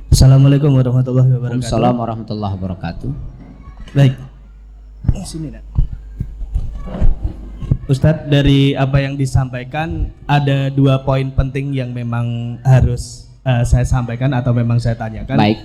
Assalamualaikum warahmatullahi wabarakatuh. Assalamualaikum warahmatullahi wabarakatuh. Baik. Sini nak. Ustadz, dari apa yang disampaikan ada 2 poin penting yang memang harus saya sampaikan atau memang saya tanyakan. Baik.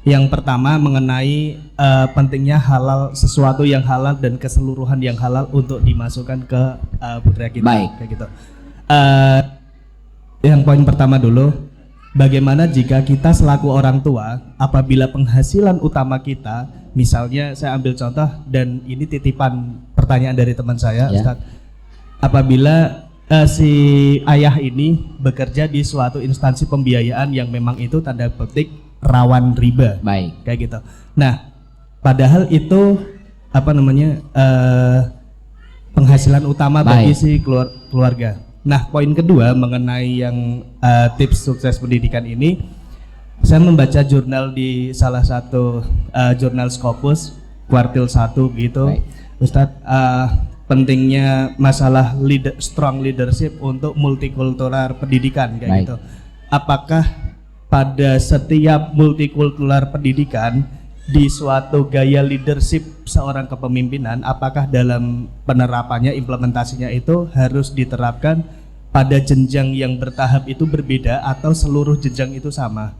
Yang pertama mengenai pentingnya halal, sesuatu yang halal dan keseluruhan yang halal untuk dimasukkan ke budaya kita. Baik. Kayak gitu. Yang poin pertama dulu. Bagaimana jika kita selaku orang tua, apabila penghasilan utama kita, misalnya saya ambil contoh dan ini titipan pertanyaan dari teman saya, ya. Ustadz, apabila si ayah ini bekerja di suatu instansi pembiayaan yang memang itu tanda petik rawan riba, baik, kayak gitu. Nah, padahal itu apa namanya penghasilan utama bagi si keluarga. Nah, poin kedua mengenai yang tips sukses pendidikan ini, saya membaca jurnal di salah satu jurnal Scopus kuartil 1 gitu, Ustadz, pentingnya masalah strong leadership untuk multikultural pendidikan kayak gitu. Apakah pada setiap multikultural pendidikan di suatu gaya leadership seorang kepemimpinan, apakah dalam penerapannya, implementasinya itu harus diterapkan pada jenjang yang bertahap itu berbeda atau seluruh jenjang itu sama?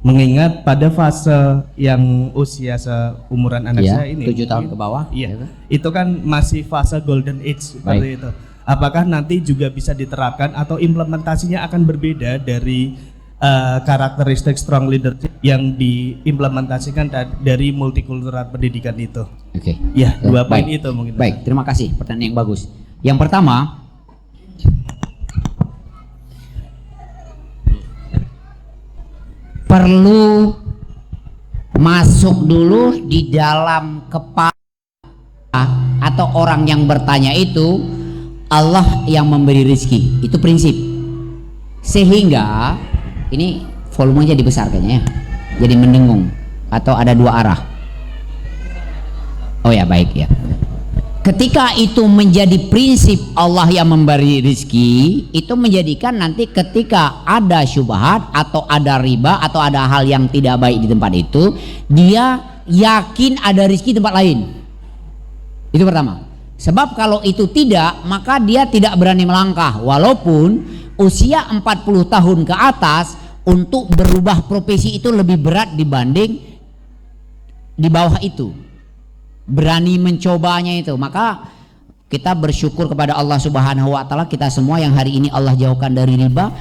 Mengingat pada fase yang usia seumuran anak saya ini 7 tahun ke bawah, itu kan masih fase golden age seperti itu. Apakah nanti juga bisa diterapkan atau implementasinya akan berbeda dari karakteristik strong leadership yang diimplementasikan dari multikultural pendidikan itu? Oke. Ya, 2 poin itu mungkin. Baik, terima kasih, pertanyaan yang bagus. Yang pertama, perlu masuk dulu di dalam kepala atau orang yang bertanya itu, Allah yang memberi rezeki, itu prinsip. Sehingga ini volumenya dibesar kayaknya ya, jadi mendengung atau ada 2 arah. Oh ya, baik ya. Ketika itu menjadi prinsip Allah yang memberi rezeki, itu menjadikan nanti ketika ada syubhat atau ada riba atau ada hal yang tidak baik di tempat itu, dia yakin ada rezeki di tempat lain. Itu pertama. Sebab kalau itu tidak, maka dia tidak berani melangkah. Walaupun usia 40 tahun ke atas, untuk berubah profesi itu lebih berat dibanding di bawah itu. Berani mencobanya itu. Maka kita bersyukur kepada Allah Subhanahu wa taala, kita semua yang hari ini Allah jauhkan dari riba,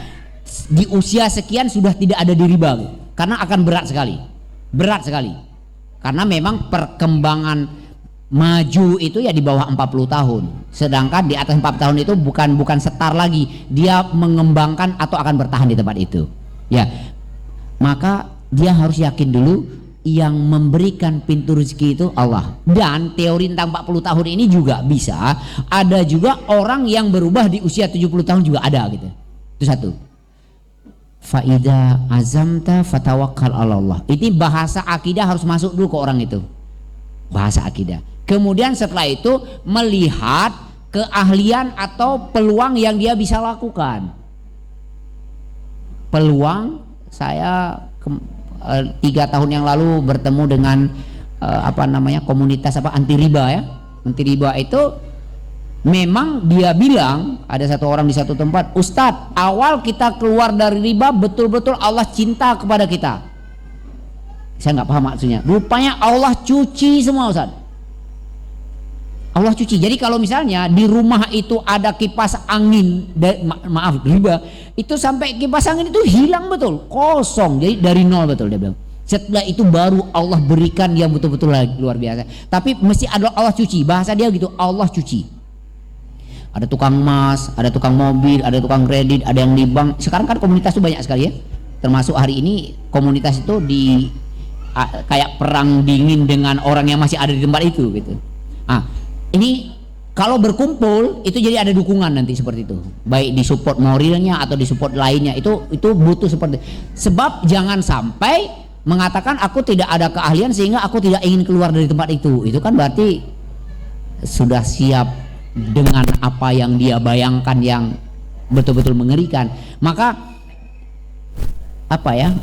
di usia sekian sudah tidak ada di riba, karena akan berat sekali. Berat sekali. Karena memang perkembangan maju itu ya di bawah 40 tahun. Sedangkan di atas 40 tahun itu bukan setar lagi. Dia mengembangkan atau akan bertahan di tempat itu. Ya. Maka dia harus yakin dulu yang memberikan pintu rezeki itu Allah. Dan teori tentang 40 tahun ini juga bisa ada juga orang yang berubah di usia 70 tahun juga ada gitu. Itu satu. Faida azamta fatawakkal 'ala Allah. Ini bahasa akidah harus masuk dulu ke orang itu. Bahasa akidah. Kemudian setelah itu melihat keahlian atau peluang yang dia bisa lakukan. Peluang, saya 3 tahun yang lalu bertemu dengan komunitas anti riba ya. Anti riba itu memang dia bilang, ada satu orang di satu tempat, Ustadz, awal kita keluar dari riba betul-betul Allah cinta kepada kita. Saya nggak paham maksudnya. Rupanya Allah cuci semua, Ustadz. Allah cuci. Jadi kalau misalnya di rumah itu ada kipas angin, riba, itu sampai kipas angin itu hilang betul, kosong. Jadi dari nol betul dia bilang. Setelah itu baru Allah berikan yang betul-betul luar biasa. Tapi mesti ada Allah cuci. Bahasa dia gitu, Allah cuci. Ada tukang emas, ada tukang mobil, ada tukang kredit, ada yang di bank. Sekarang kan komunitas itu banyak sekali ya. Termasuk hari ini komunitas itu kayak perang dingin dengan orang yang masih ada di tempat itu gitu. Ini kalau berkumpul itu jadi ada dukungan nanti seperti itu, baik di support moralnya atau di support lainnya, itu butuh seperti. Sebab jangan sampai mengatakan aku tidak ada keahlian sehingga aku tidak ingin keluar dari tempat itu kan berarti sudah siap dengan apa yang dia bayangkan yang betul-betul mengerikan, maka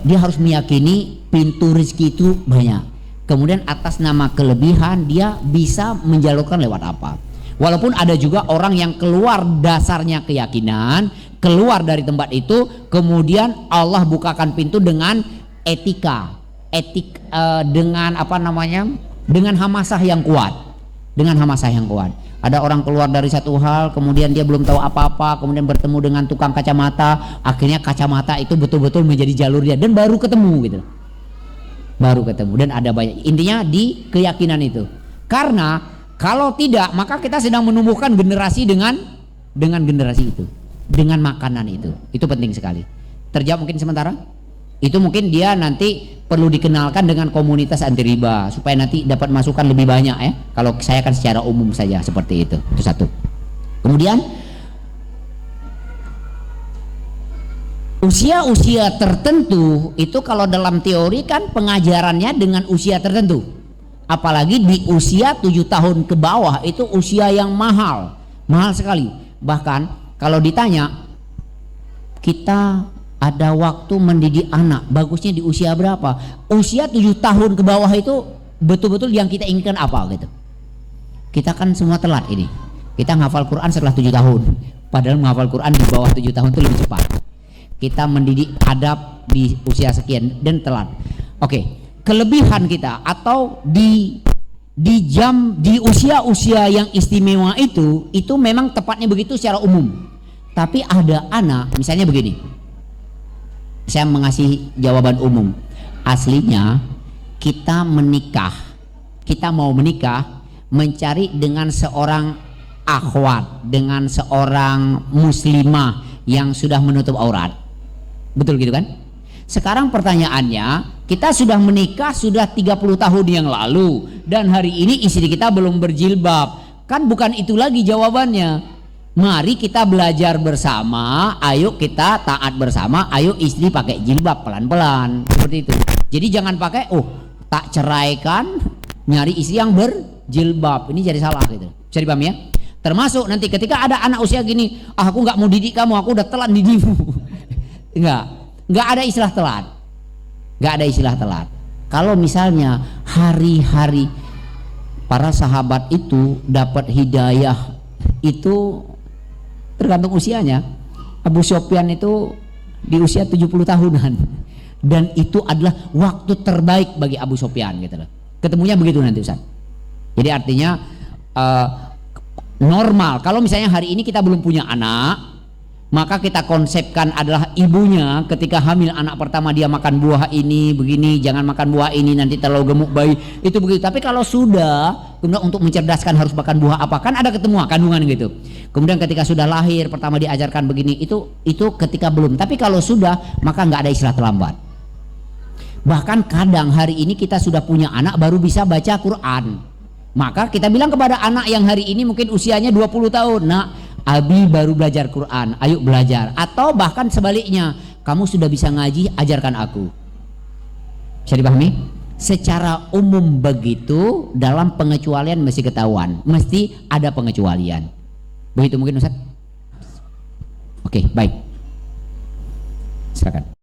dia harus meyakini pintu rezeki itu banyak. Kemudian atas nama kelebihan dia bisa menjalurkan lewat apa. Walaupun ada juga orang yang keluar dasarnya keyakinan, keluar dari tempat itu, kemudian Allah bukakan pintu dengan dengan dengan hamasah yang kuat, Ada orang keluar dari satu hal, kemudian dia belum tahu apa-apa, kemudian bertemu dengan tukang kacamata, akhirnya kacamata itu betul-betul menjadi jalur dia, dan baru ketemu gitu. Dan ada banyak, intinya di keyakinan itu. Karena kalau tidak, maka kita sedang menumbuhkan generasi dengan generasi itu, dengan makanan itu. Itu penting sekali. Terjawab mungkin sementara. Itu mungkin dia nanti perlu dikenalkan dengan komunitas anti riba supaya nanti dapat masukan lebih banyak ya. Kalau saya kan secara umum saja seperti itu. Itu satu. Kemudian usia-usia tertentu itu kalau dalam teori kan pengajarannya dengan usia tertentu. Apalagi di usia 7 tahun ke bawah itu usia yang mahal sekali. Bahkan kalau ditanya, kita ada waktu mendidik anak, bagusnya di usia berapa? Usia 7 tahun ke bawah itu betul-betul yang kita inginkan apa gitu. Kita kan semua telat ini. Kita menghafal Quran setelah 7 tahun. Padahal menghafal Quran di bawah 7 tahun itu lebih cepat. Kita mendidik adab di usia sekian dan telat. Oke. Kelebihan kita atau di usia-usia yang istimewa itu memang tepatnya begitu secara umum. Tapi ada anak, misalnya begini, saya mengasih jawaban umum. Aslinya kita mau menikah mencari dengan seorang akhwat, dengan seorang muslimah yang sudah menutup aurat. Betul gitu kan? Sekarang pertanyaannya, kita sudah menikah sudah 30 tahun yang lalu dan hari ini istri kita belum berjilbab. Kan bukan itu lagi jawabannya. Mari kita belajar bersama, ayo kita taat bersama, ayo istri pakai jilbab pelan-pelan, seperti itu. Jadi jangan pakai tak ceraikan, nyari istri yang berjilbab. Ini jadi salah gitu. Bisa dipahami ya? Termasuk nanti ketika ada anak usia gini, aku nggak mau didik kamu, aku udah telat didikmu. Nggak ada istilah telat. Kalau misalnya hari-hari para sahabat itu dapat hidayah itu tergantung usianya. Abu Sufyan itu di usia 70 tahunan dan itu adalah waktu terbaik bagi Abu Sufyan gitu loh. Ketemunya begitu nanti Ustaz. Jadi artinya normal. Kalau misalnya hari ini kita belum punya anak, maka kita konsepkan adalah ibunya ketika hamil anak pertama dia makan buah ini begini, jangan makan buah ini nanti terlalu gemuk bayi, itu begitu. Tapi kalau sudah, kemudian untuk mencerdaskan harus makan buah apa, kan ada ketemu kandungan gitu. Kemudian ketika sudah lahir pertama diajarkan begini, itu ketika belum. Tapi kalau sudah, maka nggak ada istilah terlambat. Bahkan kadang hari ini kita sudah punya anak baru bisa baca Quran, maka kita bilang kepada anak yang hari ini mungkin usianya 20 tahun, nak, Abi baru belajar Quran, ayo belajar. Atau bahkan sebaliknya, kamu sudah bisa ngaji, ajarkan aku. Bisa dipahami? Secara umum begitu, dalam pengecualian mesti ketahuan, mesti ada pengecualian. Begitu mungkin Ustaz? Oke, baik. Silakan.